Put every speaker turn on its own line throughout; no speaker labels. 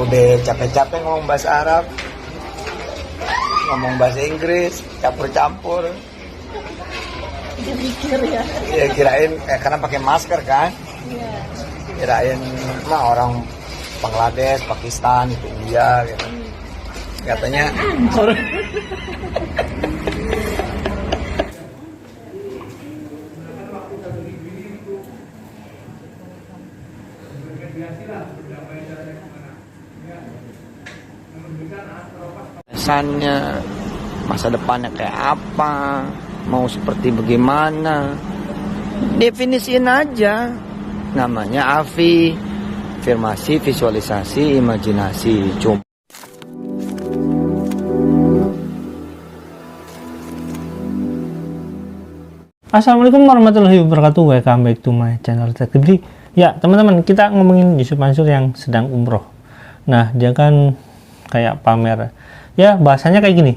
udah capek-capek ngomong bahasa Arab, ngomong bahasa Inggris, campur-campur.
Mikir ya.
Ya kirain karena pakai masker kan.
Iya.
Kirain mah orang Bangladesh, Pakistan, itu India gitu. Katanya kesannya, masa depannya kayak apa, mau seperti bagaimana, definisiin aja. Namanya afirmasi, visualisasi, imajinasi. Cuma
Assalamualaikum warahmatullahi wabarakatuh. Welcome back to my channel Ted Gibri. Ya teman-teman, kita ngomongin Yusuf Mansur yang sedang umroh. Nah dia kan kayak pamer, ya bahasanya kayak gini,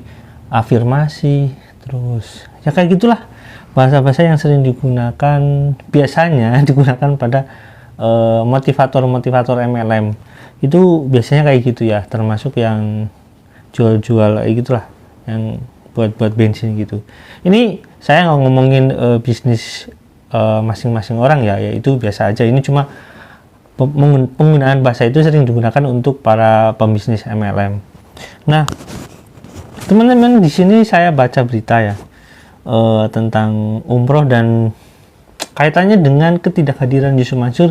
afirmasi, terus ya kayak gitulah bahasa-bahasa yang sering digunakan, biasanya digunakan pada motivator-motivator MLM. Itu biasanya kayak gitu ya, termasuk yang jual-jual kayak gitulah, yang buat bensin gitu. Ini saya nggak ngomongin bisnis masing-masing orang ya, itu biasa aja. Ini cuma penggunaan bahasa itu sering digunakan untuk para pembisnis MLM. Nah, teman-teman, di sini saya baca berita ya tentang umroh dan kaitannya dengan ketidakhadiran Yusuf Mansur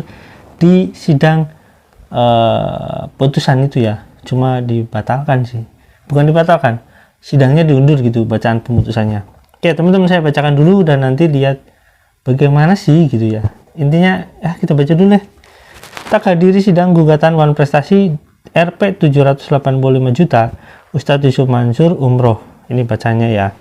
di sidang putusan itu ya. Cuma dibatalkan sih, bukan dibatalkan, sidangnya diundur gitu, bacaan pemutusannya. Oke teman-teman, saya bacakan dulu dan nanti lihat bagaimana sih gitu ya. Intinya kita baca dulu ya. Tak hadiri sidang gugatan Wan Prestasi Rp 785 juta Ustadz Yusuf Mansur umroh. Ini bacanya ya.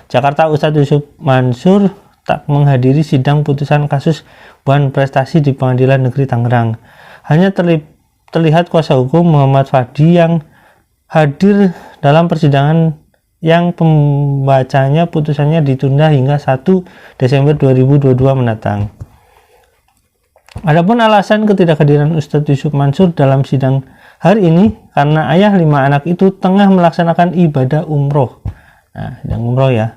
Jakarta, Ustadz Yusuf Mansur tak menghadiri sidang putusan kasus Wan Prestasi di Pengadilan Negeri Tangerang. Hanya terlihat kuasa hukum Muhammad Fadi yang hadir dalam persidangan yang pembacanya putusannya ditunda hingga 1 Desember 2022 mendatang. Adapun alasan ketidakhadiran Ustadz Yusuf Mansur dalam sidang hari ini karena ayah 5 anak itu tengah melaksanakan ibadah umroh. Nah, sidang umroh ya.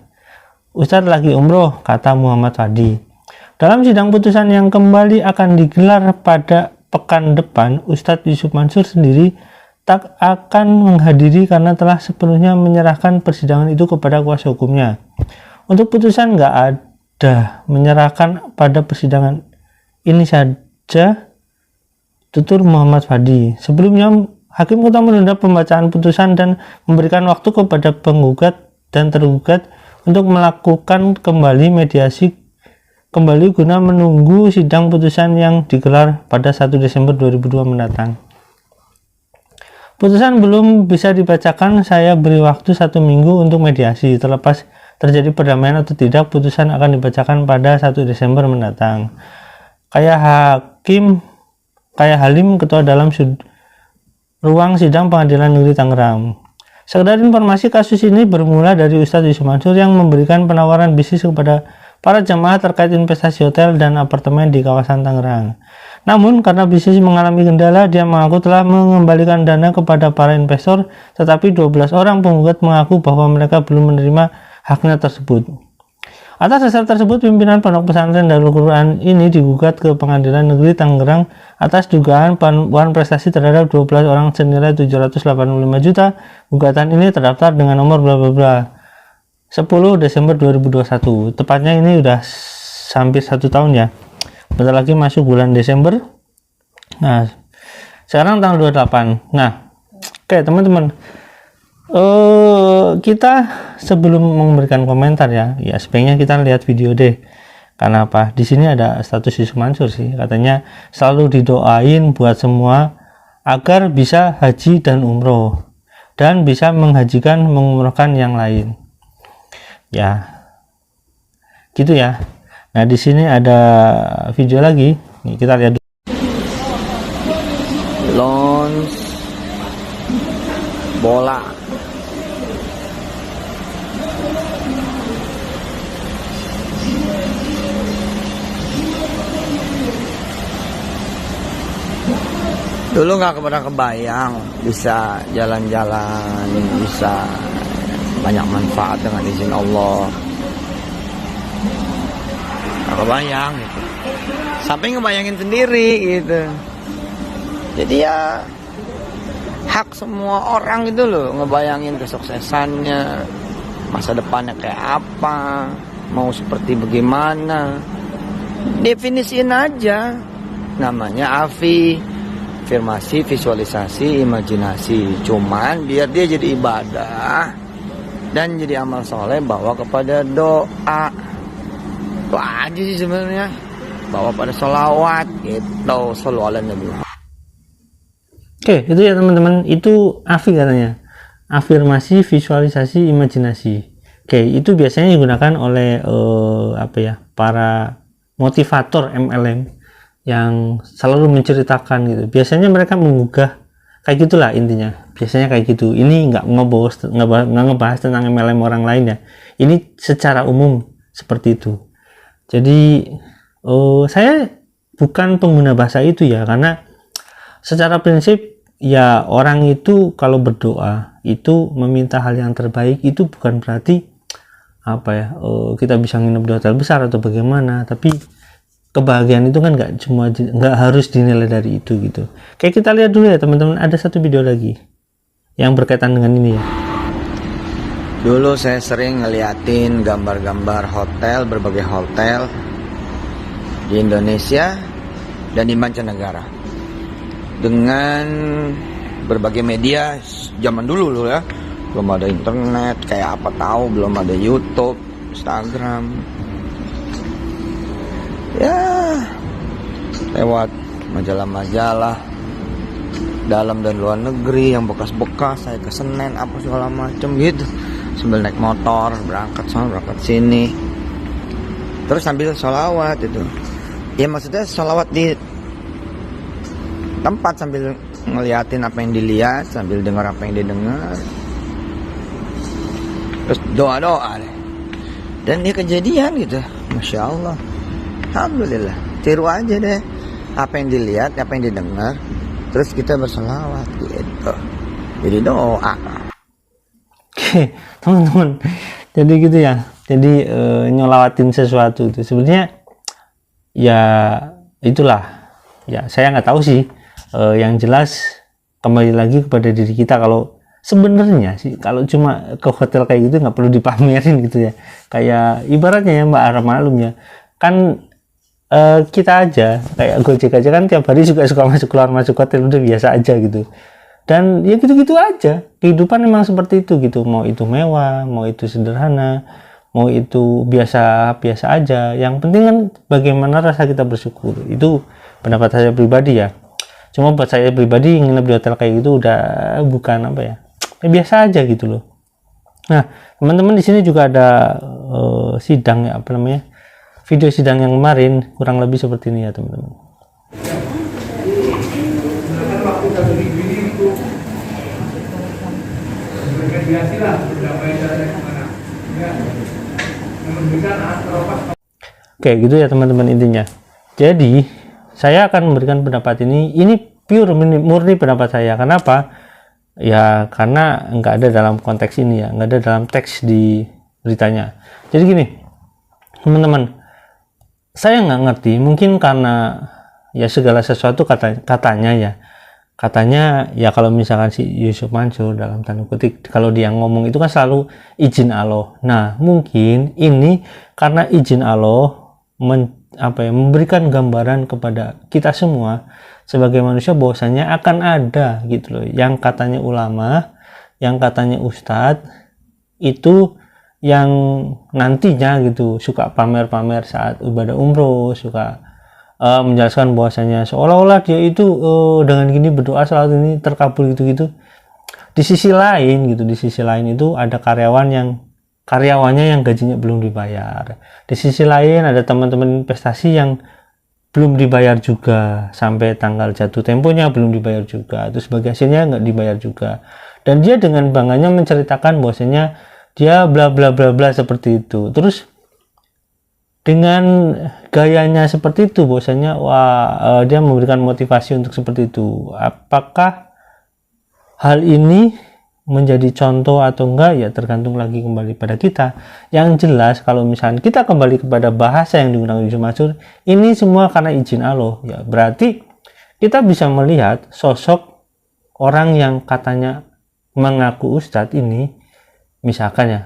Ustadz lagi umroh, kata Muhammad Fadi. Dalam sidang putusan yang kembali akan digelar pada pekan depan, Ustadz Yusuf Mansur sendiri tak akan menghadiri karena telah sepenuhnya menyerahkan persidangan itu kepada kuasa hukumnya. Untuk putusan nggak ada, menyerahkan pada persidangan ini saja, tutur Muhammad Fadi. Sebelumnya, Hakim Kota menunda pembacaan putusan dan memberikan waktu kepada penggugat dan tergugat untuk melakukan kembali mediasi kembali guna menunggu sidang putusan yang digelar pada 1 Desember 2002 mendatang. Putusan belum bisa dibacakan, saya beri waktu 1 minggu untuk mediasi. Terlepas terjadi perdamaian atau tidak, putusan akan dibacakan pada 1 Desember mendatang. Kayak Halim, ketua dalam ruang sidang Pengadilan Negeri Tangerang. Sekedar informasi, kasus ini bermula dari Ustadz Yusuf Mansur yang memberikan penawaran bisnis kepada para jamaah terkait investasi hotel dan apartemen di kawasan Tangerang. Namun karena bisnis mengalami kendala, dia mengaku telah mengembalikan dana kepada para investor, tetapi 12 orang penggugat mengaku bahwa mereka belum menerima haknya tersebut. Atas dasar tersebut, pimpinan Pondok Pesantren Darul Quran ini digugat ke Pengadilan Negeri Tangerang atas dugaan Wan Prestasi terhadap 12 orang senilai 785 juta. Gugatan ini terdaftar dengan nomor bla bla bla 10 Desember 2021. Tepatnya ini udah hampir 1 tahun ya. Bentar lagi masuk bulan Desember. Nah, sekarang tanggal 28. Nah, oke teman-teman, kita sebelum memberikan komentar ya sebaiknya kita lihat video deh. Karena apa? Di sini ada status Yusuf Mansur sih, katanya selalu didoain buat semua agar bisa haji dan umroh dan bisa mengumrohkan yang lain. Ya, gitu ya. Nah, di sini ada video lagi. Nih, kita lihat dulu.
launch bola. Dulu nggak pernah kebayang bisa jalan-jalan, bisa banyak manfaat dengan izin Allah. Nggak kebayang gitu. Sampai ngebayangin sendiri gitu. Jadi ya hak semua orang itu loh ngebayangin kesuksesannya, masa depannya kayak apa, mau seperti bagaimana. Definisiin aja. Namanya afirmasi, visualisasi, imajinasi. Cuman biar dia jadi ibadah dan jadi amal soleh, bawa kepada doa. Itu aja sih sebenarnya. Bawa pada sholawat gitu. Sholawat ala Nabi.
Oke, itu ya teman-teman, itu AFI katanya. Afirmasi, visualisasi, imajinasi. Oke, itu biasanya digunakan oleh para motivator MLM yang selalu menceritakan gitu. Biasanya mereka menggugah kayak gitulah intinya. Biasanya kayak gitu. Ini nggak ngebahas tentang MLM orang lain ya. Ini secara umum seperti itu. Jadi saya bukan pengguna bahasa itu ya, karena secara prinsip ya orang itu kalau berdoa itu meminta hal yang terbaik, itu bukan berarti kita bisa nginep di hotel besar atau bagaimana, tapi kebahagiaan itu kan nggak harus dinilai dari itu gitu. Kayak kita lihat dulu ya teman-teman, ada satu video lagi yang berkaitan dengan ini ya.
Dulu saya sering ngeliatin gambar-gambar hotel, berbagai hotel di Indonesia dan di mancanegara dengan berbagai media zaman dulu ya. Belum ada internet, kayak apa tahu, belum ada YouTube, Instagram. Ya, lewat majalah-majalah dalam dan luar negeri yang bekas-bekas, saya ke Senen apa segala macem gitu, sambil naik motor berangkat sana berangkat sini, terus sambil sholawat itu. Ya maksudnya sholawat di tempat sambil ngeliatin apa yang dilihat, sambil dengar apa yang didengar, terus doa-doa deh. Dan dia kejadian gitu, Masya Allah, Alhamdulillah. Tiru aja deh apa yang dilihat, apa yang didengar, terus kita berselawat gitu. Jadi doa.
Oke, teman-teman. Jadi gitu ya. Jadi nyolawatin sesuatu itu sebenarnya ya itulah. Ya saya nggak tahu sih. Yang jelas kembali lagi kepada diri kita. Kalau sebenarnya sih kalau cuma ke hotel kayak gitu nggak perlu dipamerin gitu ya. Kayak ibaratnya ya Mbak Ara maklum ya. Kan kita aja kayak Gojek aja kan tiap hari juga suka masuk hotel, udah biasa aja gitu. Dan ya gitu-gitu aja. Kehidupan memang seperti itu gitu. Mau itu mewah, mau itu sederhana, mau itu biasa aja. Yang penting kan bagaimana rasa kita bersyukur. Itu pendapat saya pribadi ya. Cuma buat saya pribadi nginep di hotel kayak gitu udah bukan biasa aja gitu loh. Nah, teman-teman di sini juga ada sidang ya, video sidang yang kemarin kurang lebih seperti ini ya teman-teman. Oke gitu ya teman-teman intinya. Jadi saya akan memberikan pendapat ini pure murni pendapat saya. Kenapa? Ya karena nggak ada dalam konteks ini ya, nggak ada dalam teks di beritanya. Jadi gini teman-teman, saya nggak ngerti, mungkin karena ya segala sesuatu katanya ya kalau misalkan si Yusuf Mansur dalam tanda kutip kalau dia ngomong itu kan selalu izin Allah. Nah mungkin ini karena izin Allah memberikan gambaran kepada kita semua sebagai manusia bahwasanya akan ada gitu loh yang katanya ulama, yang katanya ustadz itu yang nantinya gitu suka pamer-pamer saat ibadah umroh, suka menjelaskan bahwasanya seolah-olah dia itu dengan gini berdoa salat ini terkabul gitu-gitu. Di sisi lain itu ada karyawannya yang gajinya belum dibayar. Di sisi lain ada teman-teman investasi yang belum dibayar juga, sampai tanggal jatuh temponya belum dibayar juga, terus sebagai hasilnya nggak dibayar juga. Dan dia dengan bangganya menceritakan bahwasanya dia bla bla bla bla seperti itu. Terus dengan gayanya seperti itu, bahwasanya dia memberikan motivasi untuk seperti itu. Apakah hal ini menjadi contoh atau enggak, ya tergantung lagi kembali pada kita. Yang jelas kalau misalnya kita kembali kepada bahasa yang digunakan Yusuf Mansur, ini semua karena izin Allah, ya berarti kita bisa melihat sosok orang yang katanya mengaku ustadz ini, misalkan ya,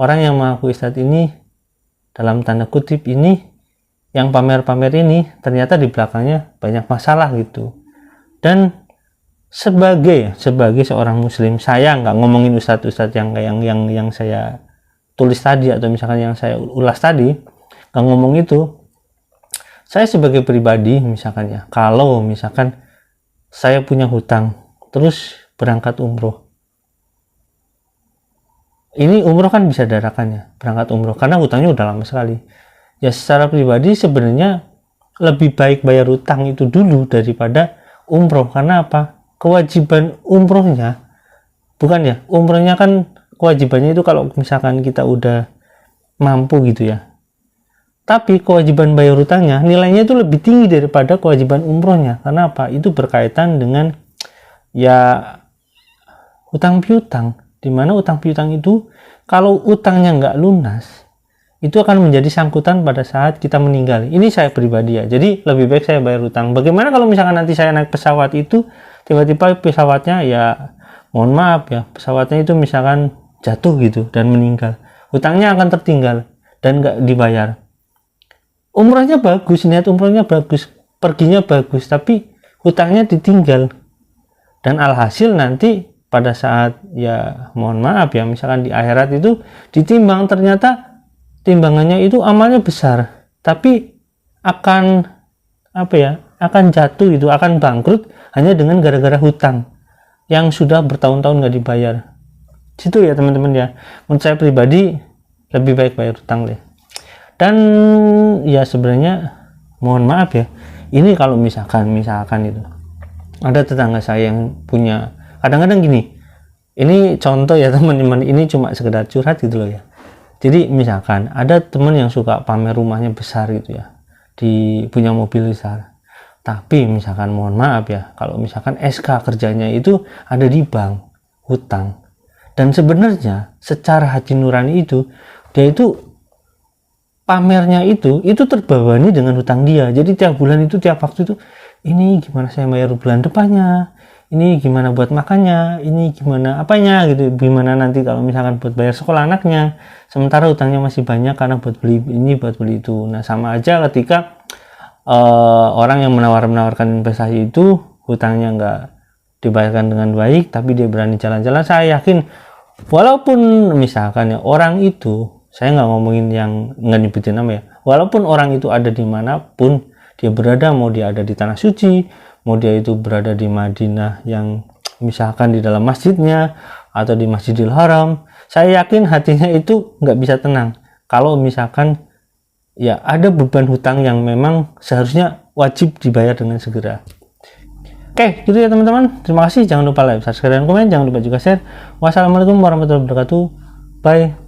orang yang mengaku ustadz ini dalam tanda kutip ini, yang pamer-pamer ini, ternyata di belakangnya banyak masalah gitu. Dan sebagai seorang muslim, saya nggak ngomongin ustadz yang saya tulis tadi atau misalkan yang saya ulas tadi, nggak ngomong itu. Saya sebagai pribadi misalkan ya, kalau misalkan saya punya hutang terus berangkat umroh, ini umroh kan bisa dadakannya, berangkat umroh karena hutangnya udah lama sekali. Ya secara pribadi sebenarnya lebih baik bayar hutang itu dulu daripada umroh. Karena apa? Kewajiban umrohnya, bukan ya, umrohnya kan kewajibannya itu kalau misalkan kita udah mampu gitu ya. Tapi kewajiban bayar hutangnya nilainya itu lebih tinggi daripada kewajiban umrohnya. Karena apa? Itu berkaitan dengan ya hutang piutang. Dimana utang piutang itu kalau utangnya nggak lunas, itu akan menjadi sangkutan pada saat kita meninggal. Ini saya pribadi ya, jadi lebih baik saya bayar utang. Bagaimana kalau misalkan nanti saya naik pesawat itu tiba-tiba pesawatnya ya, mohon maaf ya, pesawatnya itu misalkan jatuh gitu dan meninggal, hutangnya akan tertinggal dan nggak dibayar. Umrohnya bagus, niat umrohnya bagus, perginya bagus, tapi hutangnya ditinggal. Dan alhasil nanti pada saat ya mohon maaf ya, misalkan di akhirat itu ditimbang, ternyata timbangannya itu amalnya besar, tapi akan apa ya, akan jatuh itu, akan bangkrut hanya dengan gara-gara hutang yang sudah bertahun-tahun nggak dibayar. Situ ya teman-teman ya, menurut saya pribadi lebih baik bayar hutang deh. Dan ya sebenarnya mohon maaf ya, ini kalau misalkan itu ada tetangga saya yang punya, kadang-kadang gini, ini contoh ya teman-teman, ini cuma sekedar curhat gitu loh ya. Jadi misalkan ada teman yang suka pamer rumahnya besar gitu ya, punya mobil besar, tapi misalkan mohon maaf ya, kalau misalkan SK kerjanya itu ada di bank, hutang, dan sebenarnya secara hati nurani itu dia itu pamernya itu terbebani dengan hutang dia. Jadi tiap bulan itu, tiap waktu itu, ini gimana saya bayar bulan depannya, ini gimana buat makannya, ini gimana apanya gitu, gimana nanti kalau misalkan buat bayar sekolah anaknya, sementara hutangnya masih banyak karena buat beli ini, buat beli itu. Nah sama aja ketika orang yang menawarkan investasi itu hutangnya nggak dibayarkan dengan baik, tapi dia berani jalan-jalan. Saya yakin walaupun misalkan ya orang itu, saya nggak ngomongin yang nggak nyebutin nama ya, walaupun orang itu ada dimanapun dia berada, mau dia ada di tanah suci, mau dia itu berada di Madinah yang misalkan di dalam masjidnya atau di Masjidil Haram, saya yakin hatinya itu nggak bisa tenang kalau misalkan ya ada beban hutang yang memang seharusnya wajib dibayar dengan segera. Oke, gitu ya teman-teman. Terima kasih. Jangan lupa like, subscribe, dan komen. Jangan lupa juga share. Wassalamualaikum warahmatullahi wabarakatuh. Bye.